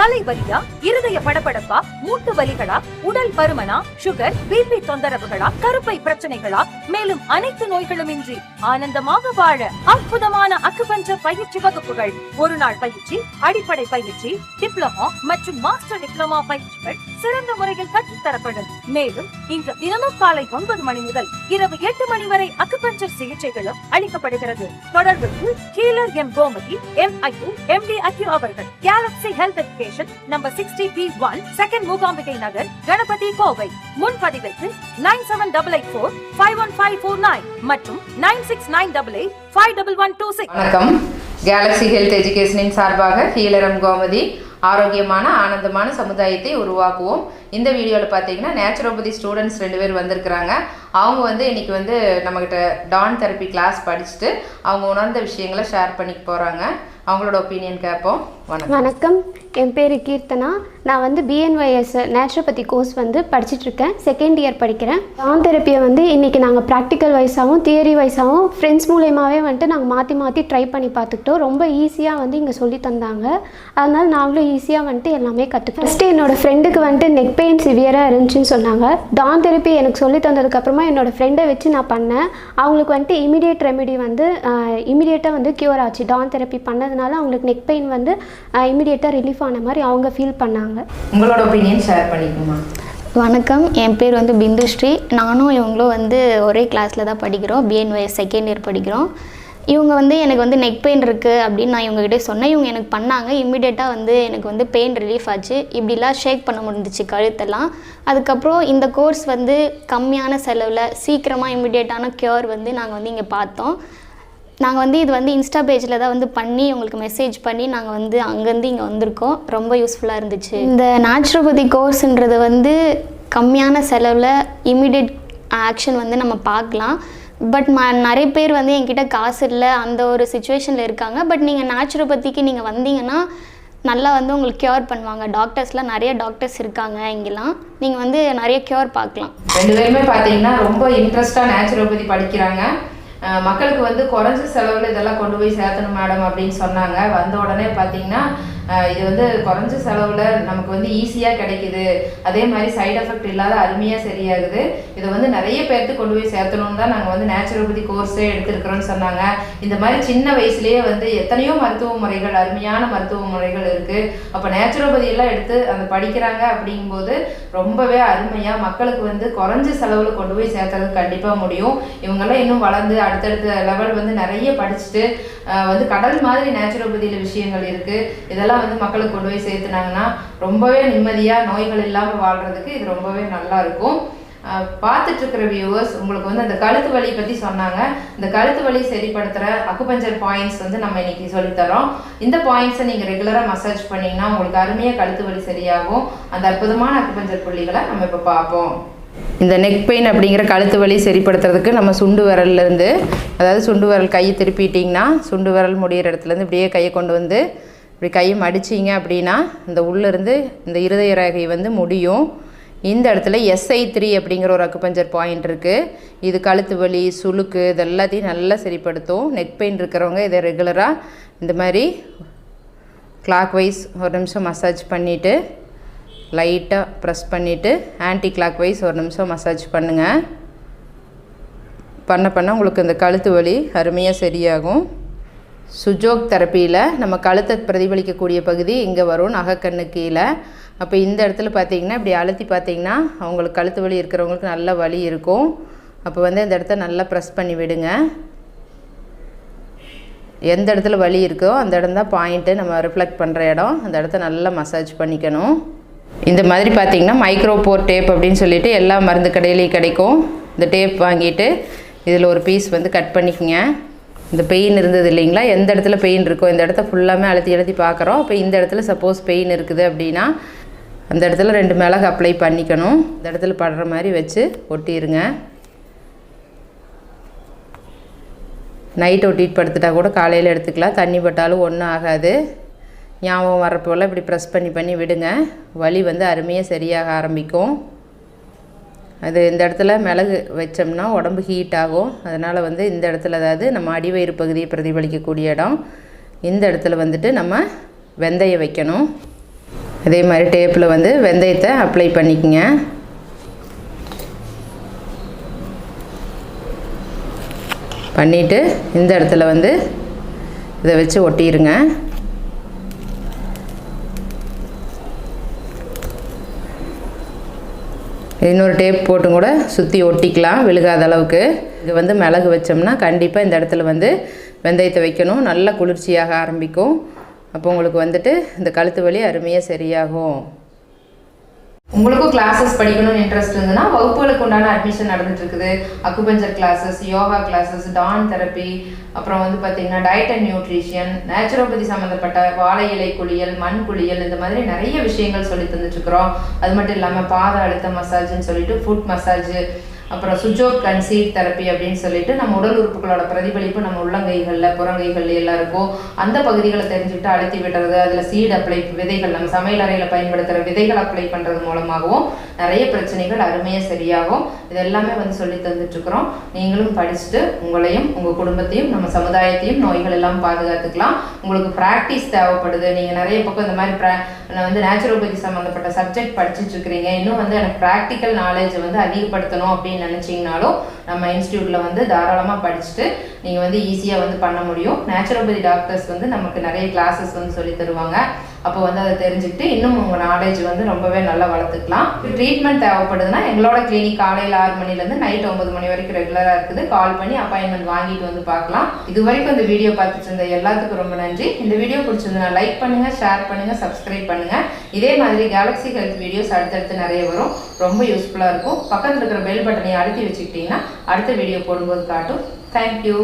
தலைவலியா, இருதய படபடப்பா, மூட்டு வலிகளா, உடல் பருமனா, சுகர், பிபி தொந்தரவுகளா, கருப்பை பிரச்சனைகளா, மேலும் அனைத்து நோய்களும் இன்றி ஆனந்தமாக வாழ அற்புதமான அக்குபஞ்சர் பயிற்சி வகுப்புகள். ஒரு நாள் பயிற்சி, அடிப்படை பயிற்சி, டிப்ளமோ மற்றும் மாஸ்டர் டிப்ளமோ பயிற்சிகள் சிறந்த முறையில் கற்றுத்தரப்படும். மேலும் இங்கு தினமும் காலை 9 மணி முதல் இரவு 8 மணி வரை அக்குபஞ்சர் சிகிச்சைகளும் அளிக்கப்படுகிறது. தொடர்புக்கு healer M Gomathi, MIU, MD acu அவர்கள். Galaxy health education number 60B1, second Mookambigai Nagar, Ganapathy, Kovai. முன்பதிவிற்கு 9784515549 மற்றும் 9698851126. வணக்கம். கேலக்ஸி ஹெல்த் எஜுகேஷனின் சார்பாக ஹீலர் எம் கோமதி. ஆரோக்கியமான ஆனந்தமான சமுதாயத்தை உருவாக்குவோம். இந்த வீடியோவில் பார்த்தீங்கன்னா நேச்சுரோபதி ஸ்டூடெண்ட்ஸ் 2 பேர் வந்திருக்கிறாங்க. அவங்க இன்னைக்கு நம்மகிட்ட டான் தெரப்பி கிளாஸ் படிச்சுட்டு அவங்க உணர்ந்த விஷயங்களை ஷேர் பண்ணிக்க போகிறாங்க. அவங்களோட ஒப்பீனியன் கேட்போம். வணக்கம், என் பேர் கீர்த்தனா. நான் BNYS நேச்சுரோபதி கோர்ஸ் படிச்சுட்ருக்கேன். செகண்ட் இயர் படிக்கிறேன். டான் தெரப்பியை இன்றைக்கி நாங்கள் ப்ராக்டிக்கல் வைஸாகவும் தியரி வைஸாகவும் ஃப்ரெண்ட்ஸ் மூலயமாவே நாங்கள் மாற்றி மாற்றி ட்ரை பண்ணி பார்த்துக்கிட்டோம். ரொம்ப ஈஸியாக இங்கே சொல்லி தந்தாங்க. அதனால் நாங்களும் ஈஸியாக எல்லாமே கற்றுக்கிட்டோம். ஃபஸ்ட்டு என்னோடய ஃப்ரெண்டுக்கு நெக் பெயின் சிவியராக இருந்துச்சுன்னு சொன்னாங்க. டான் தெரப்பி எனக்கு சொல்லி தந்ததுக்கப்புறமா என்னோடய ஃப்ரெண்டை வச்சு நான் பண்ணேன். அவங்களுக்கு இமீடியட் ரெமெடி இமீடியட்டாக க்யூர் ஆச்சு. டான் தெரப்பி பண்ணதுனால அவங்களுக்கு நெக் பெயின் இமீடியட்டாக ரிலீஃப் ஆன மாதிரி அவங்க ஃபீல் பண்ணாங்க. உங்களோட ஒப்பீனியன் ஷேர் பண்ணிக்கோமா. வணக்கம், என் பேர் பிந்துஸ்ரீ. நானும் இவங்களும் ஒரே கிளாஸில் தான் படிக்கிறோம். BNYS செகண்ட் இயர் படிக்கிறோம். இவங்க எனக்கு நெக் பெயின் இருக்குது அப்படின்னு நான் இவங்ககிட்ட சொன்னேன். இவங்க எனக்கு பண்ணாங்க. இம்மிடியட்டாக எனக்கு பெயின் ரிலீஃப் ஆச்சு. இப்படிலாம் ஷேக் பண்ண முடிஞ்சிச்சு கழுத்தெல்லாம். அதுக்கப்புறம் இந்த கோர்ஸ் கம்மியான செலவில் சீக்கிரமாக இம்மிடியட்டான க்யூர் நாங்கள் இங்கே பார்த்தோம். நாங்கள் இது இன்ஸ்டா பேஜில் தான் பண்ணி உங்களுக்கு மெசேஜ் பண்ணி நாங்கள் அங்கேருந்து இங்கே வந்திருக்கோம். ரொம்ப யூஸ்ஃபுல்லாக இருந்துச்சு. இந்த நேச்சுரோபதி கோர்ஸுன்றது கம்மியான செலவில் இம்மிடியட் ஆக்ஷன் நம்ம பார்க்கலாம். பட் நிறைய பேர் என்கிட்ட காசு இல்லை, அந்த ஒரு சுச்சுவேஷனில் இருக்காங்க. பட் நீங்கள் நேச்சுரோபதிக்கு நீங்கள் வந்தீங்கன்னா நல்லா உங்களுக்கு க்யூர் பண்ணுவாங்க. டாக்டர்ஸ்லாம் நிறைய டாக்டர்ஸ் இருக்காங்க இங்கெல்லாம். நீங்கள் நிறைய க்யூர் பார்க்கலாம். 2 பேருமே பார்த்தீங்கன்னா ரொம்ப இன்ட்ரெஸ்டாக நேச்சுரோபதி படிக்கிறாங்க. மக்களுக்கு குறைஞ்ச செலவில் இதெல்லாம் கொண்டு போய் சேர்த்தணும் மேடம் அப்படின்னு சொன்னாங்க. வந்த உடனே பார்த்தீங்கன்னா இது குறைஞ்ச செலவில் நமக்கு ஈஸியாக கிடைக்குது. அதே மாதிரி சைடு எஃபெக்ட் இல்லாத அருமையாக சரியாகுது. இதை நிறைய பேர்த்து கொண்டு போய் சேர்த்தணும் தான் நாங்கள் நேச்சுரோபதி கோர்ஸே எடுத்துருக்குறோன்னு சொன்னாங்க. இந்த மாதிரி சின்ன வயசுலேயே எத்தனையோ மருத்துவ முறைகள், அருமையான மருத்துவ முறைகள் இருக்குது. அப்போ நேச்சுரோபதியெல்லாம் எடுத்து அந்த படிக்கிறாங்க அப்படிங்கும்போது ரொம்பவே அருமையாக மக்களுக்கு குறைஞ்ச செலவில் கொண்டு போய் சேர்த்துறது கண்டிப்பாக முடியும். இவங்கெல்லாம் இன்னும் வளர்ந்து அடுத்தடுத்த லெவல் நிறைய படிச்சுட்டு கடல் மாதிரி நேச்சுரோபதியில் விஷயங்கள் இருக்குது. இதெல்லாம் மக்களுக்கு கொண்டு போய் சேர்த்துனாங்கன்னா ரொம்பவே நிம்மதியாக நோய்கள் இல்லாமல் வாழ்கிறதுக்கு இது ரொம்பவே நல்லா இருக்கும். பார்த்துட்டு இருக்கிற வியூவர்ஸ், உங்களுக்கு அந்த கழுத்து வலி பற்றி சொன்னாங்க. இந்த கழுத்து வலி சரிப்படுத்துகிற அக்குபஞ்சர் பாயிண்ட்ஸ் நம்ம இன்னைக்கு சொல்லித்தரோம். இந்த பாயிண்ட்ஸை நீங்கள் ரெகுலராக மசாஜ் பண்ணிங்கன்னா உங்களுக்கு அருமையாக கழுத்து வலி சரியாகும். அந்த அற்புதமான அக்குபஞ்சர் புள்ளிகளை நம்ம இப்போ பார்ப்போம். இந்த நெக் பெயின் அப்படிங்கிற கழுத்து வலி சரிப்படுத்துறதுக்கு நம்ம சுண்டு விரல்லேருந்து, அதாவது சுண்டு விரல் கையை திருப்பிட்டிங்கன்னா சுண்டு விரல் முடிகிற இடத்துலேருந்து இப்படியே கையை கொண்டு இப்படி கையை மடிச்சிங்க அப்படின்னா இந்த உள்ளேருந்து இந்த இருதய ரேகை முடியும். இந்த இடத்துல SI3 அப்படிங்கிற ஒரு அக்குபஞ்சர் பாயிண்ட் இருக்குது. இது கழுத்து வலி, சுளுக்கு இது எல்லாத்தையும் நல்லா சரிப்படுத்தும். நெக் பெயின் இருக்கிறவங்க இதை ரெகுலராக இந்த மாதிரி கிளாக் வைஸ் ஒரு நிமிஷம் மசாஜ் பண்ணிவிட்டு லைட்டாக ப்ரெஸ் பண்ணிவிட்டு ஆன்டி கிளாக் வைஸ் ஒரு நிமிஷம் மசாஜ் பண்ணுங்கள். பண்ண உங்களுக்கு இந்த கழுத்து வலி அருமையாக சரியாகும். சுஜோக் தெரப்பியில் நம்ம கழுத்தை பிரதிபலிக்கக்கூடிய பகுதி இங்கே வரும், நகைக்கண்ணு கீழே. அப்போ இந்த இடத்துல பார்த்தீங்கன்னா இப்படி அழுத்தி பார்த்தீங்கன்னா அவங்களுக்கு கழுத்து வலி இருக்கிறவங்களுக்கு நல்ல வலி இருக்கும். அப்போ இந்த இடத்த நல்லா ப்ரெஸ் பண்ணி விடுங்க. எந்த இடத்துல வலி இருக்கோ அந்த இடம் தான் பாயிண்ட்டு, நம்ம ரிஃப்ளெக்ட் பண்ணுற இடம். அந்த இடத்த நல்லா மசாஜ் பண்ணிக்கணும். இந்த மாதிரி பார்த்தீங்கன்னா மைக்ரோபோர் டேப் அப்படின்னு சொல்லிட்டு எல்லா மருந்து கடையிலையும் கிடைக்கும். இந்த டேப் வாங்கிட்டு இதில் ஒரு பீஸ் கட் பண்ணிக்கங்க. இந்த பெயின் இருந்தது இல்லைங்களா, எந்த இடத்துல பெயின் இருக்கோ இந்த இடத்த ஃபுல்லாமே அழுத்தி பார்க்குறோம். இப்போ இந்த இடத்துல சப்போஸ் பெயின் இருக்குது அப்படின்னா அந்த இடத்துல 2 மிளகு அப்ளை பண்ணிக்கணும். இந்த இடத்துல படுற மாதிரி வச்சு ஒட்டிடுங்க. நைட் ஒட்டிட்டு படுத்துட்டா கூட காலையில் எடுத்துக்கலாம். தண்ணி பட்டாலும் ஒன்றும் ஆகாது. ஞாபகம் வரப்போல் இப்படி ப்ரெஸ் பண்ணி விடுங்க. வலி வந்து அருமையாக சரியாக ஆரம்பிக்கும். அது இந்த இடத்துல மிளகு வச்சோம்னா உடம்பு ஹீட் ஆகும். அதனால் வந்து இந்த இடத்துல, அதாவது நம்ம அடிவயிறு பகுதியை பிரதிபலிக்கக்கூடிய இடம், இந்த இடத்துல வந்துட்டு நம்ம வெந்தயம் வைக்கணும். அதே மாதிரி டேப்பில் வந்து வெந்தயத்தை அப்ளை பண்ணிக்கங்க. பண்ணிவிட்டு இந்த இடத்துல வந்து இதை வச்சு ஒட்டிடுங்க. இன்னொரு டேப் போட்டும் கூட சுற்றி ஒட்டிக்கலாம் விழுகாத அளவுக்கு. இது வந்து மிளகு வச்சோம்னா கண்டிப்பாக இந்த இடத்துல வந்து வெந்தயத்தை வைக்கணும். நல்லா குளிர்ச்சியாக ஆரம்பிக்கும். அப்போ உங்களுக்கு வந்துட்டு இந்த கழுத்து வலி அருமையாக சரியாகும். உங்களுக்கும் கிளாஸஸ் படிக்கணும்னு இன்ட்ரெஸ்ட் இருந்ததுன்னா வகுப்புகளுக்கு உண்டான அட்மிஷன் நடந்துட்டு இருக்குது. அக்குபஞ்சர் கிளாஸஸ், யோகா கிளாஸஸ், டான் தெரப்பி, அப்புறம் வந்து பார்த்திங்கன்னா டயட் அண்ட் நியூட்ரிஷன், நேச்சுரோபதி சம்மந்தப்பட்ட வாழை இலை குளியல், மண் குளியல், இந்த மாதிரி நிறைய விஷயங்கள் சொல்லி தந்துட்டுருக்குறோம். அது மட்டும் இல்லாமல் பாத அழுத்த மசாஜ்னு சொல்லிட்டு ஃபுட் மசாஜ், அப்புறம் சுஜோக் அண்ட் சீட் தெரப்பி அப்படின்னு சொல்லிட்டு நம்ம உடல் உறுப்புகளோட பிரதிபலிப்பு நம்ம உள்ளங்கைகளில் புறங்கைகளில் எல்லாம் இருக்கும். அந்த பகுதிகளை தெரிஞ்சுக்கிட்டு அழுத்தி விடுறது, அதில் சீட் அப்ளை, விதைகள் நம்ம சமையல் அறையில் பயன்படுத்துகிற விதைகள் அப்ளை பண்ணுறது மூலமாகவும் நிறைய பிரச்சனைகள் அருமையாக சரியாகும். இது எல்லாமே வந்து சொல்லி தந்துட்டுருக்குறோம். நீங்களும் படிச்சுட்டு உங்களையும் உங்கள் குடும்பத்தையும் நம்ம சமுதாயத்தையும் நோய்கள் எல்லாம் பாதுகாத்துக்கலாம். உங்களுக்கு ப்ராக்டிஸ் தேவைப்படுது. நீங்கள் நிறைய பக்கம் இந்த மாதிரி நான் வந்து நேச்சுரோபதி சம்மந்தப்பட்ட சப்ஜெக்ட் படிச்சுட்டு இருக்கிறீங்க, இன்னும் வந்து எனக்கு ப்ராக்டிக்கல் நாலேஜை வந்து அதிகப்படுத்தணும் அப்படின்னு நினச்சிங்கனாலும் நம்ம இன்ஸ்டியூட்டில் வந்து தாராளமாக படிச்சுட்டு நீங்கள் வந்து ஈஸியாக வந்து பண்ண முடியும். நேச்சுரோபதி டாக்டர்ஸ் வந்து நமக்கு நிறைய கிளாஸஸ் வந்து சொல்லி தருவாங்க. அப்போ வந்து அதை தெரிஞ்சுக்கிட்டு இன்னும் உங்கள் நாலேஜ் வந்து ரொம்பவே நல்லா வளர்த்துக்கலாம். ட்ரீட்மெண்ட் தேவைப்படுதுன்னா எங்களோட கிளினிக் காலையில் 6 மணிலேருந்து நைட் 9 மணி வரைக்கும் ரெகுலராக இருக்குது. கால் பண்ணி அப்பாயின்மெண்ட் வாங்கிட்டு வந்து பார்க்கலாம். இது வரைக்கும் இந்த வீடியோ பார்த்துட்டு இருந்த எல்லாத்துக்கும் ரொம்ப நன்றி. இந்த வீடியோ பிடிச்சிருந்தா லைக் பண்ணுங்கள், ஷேர் பண்ணுங்கள், சப்ஸ்கிரைப் பண்ணுங்கள். இதே மாதிரி கேலக்ஸி ஹெல்த் வீடியோஸ் அடுத்தடுத்து நிறைய வரும். ரொம்ப யூஸ்ஃபுல்லாக இருக்கும். பக்கத்தில் இருக்கிற பெல் பட்டனை அழுத்தி வச்சுக்கிட்டிங்கன்னா அடுத்த வீடியோ போடும்போது காட்டும். தேங்க்யூ.